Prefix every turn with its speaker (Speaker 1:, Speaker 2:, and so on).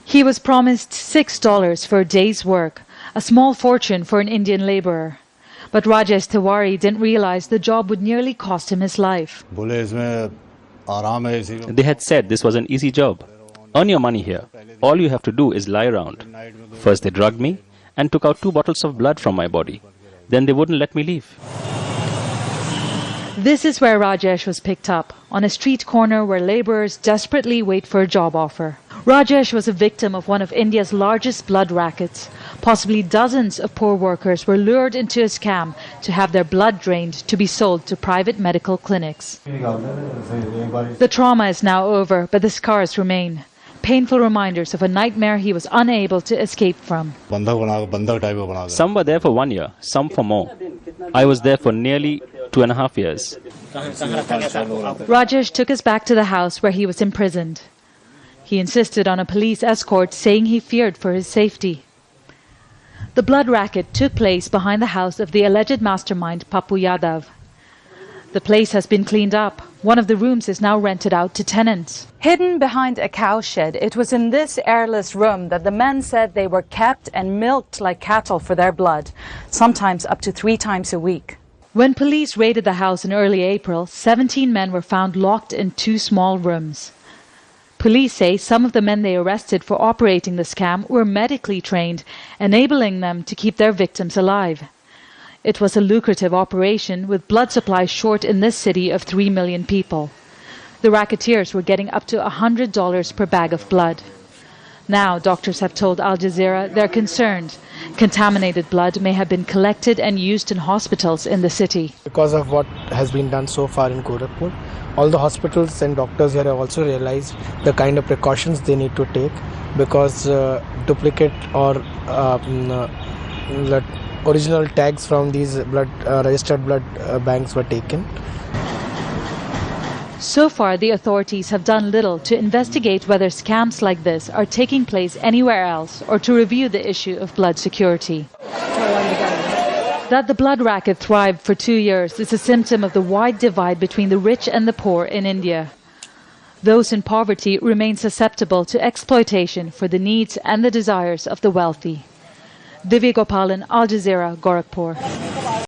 Speaker 1: He was promised $6 for a day's work, a small fortune for an Indian labourer. But Rajesh Tiwari didn't realize the job would nearly cost him his life.
Speaker 2: They had said this was an easy job. Earn your money here. All you have to do is lie around. First they drugged me and took out 2 bottles of blood from my body. Then they wouldn't let me leave.
Speaker 1: This is where Rajesh was picked up, on a street corner where labourers desperately wait for a job offer. Rajesh was a victim of one of India's largest blood rackets. Possibly dozens of poor workers were lured into a scam to have their blood drained to be sold to private medical clinics. The trauma is now over, but the scars remain. Painful reminders of a nightmare he was unable to escape from.
Speaker 2: Some were there for 1 year, some for more. I was there for nearly 2.5 years.
Speaker 1: Rajesh took us back to the house where he was imprisoned. He insisted on a police escort, saying he feared for his safety. The blood racket took place behind the house of the alleged mastermind Papu Yadav. The place has been cleaned up. One of the rooms is now rented out to tenants. Hidden behind a cowshed, it was in this airless room that the men said they were kept and milked like cattle for their blood, sometimes up to 3 times a week. When police raided the house in early April, 17 men were found locked in 2 small rooms. Police say some of the men they arrested for operating the scam were medically trained, enabling them to keep their victims alive. It was a lucrative operation, with blood supplies short in this city of 3 million people. The racketeers were getting up to $100 per bag of blood. Now, doctors have told Al Jazeera they're concerned. Contaminated blood may have been collected and used in hospitals in the city.
Speaker 3: Because of what has been done so far in Gorakhpur, all the hospitals and doctors here have also realized the kind of precautions they need to take, because duplicate or original tags from these registered blood banks were taken.
Speaker 1: So far, the authorities have done little to investigate whether scams like this are taking place anywhere else, or to review the issue of blood security. That the blood racket thrived for 2 years is a symptom of the wide divide between the rich and the poor in India. Those in poverty remain susceptible to exploitation for the needs and the desires of the wealthy. Divya Gopalan, Al Jazeera, Gorakhpur.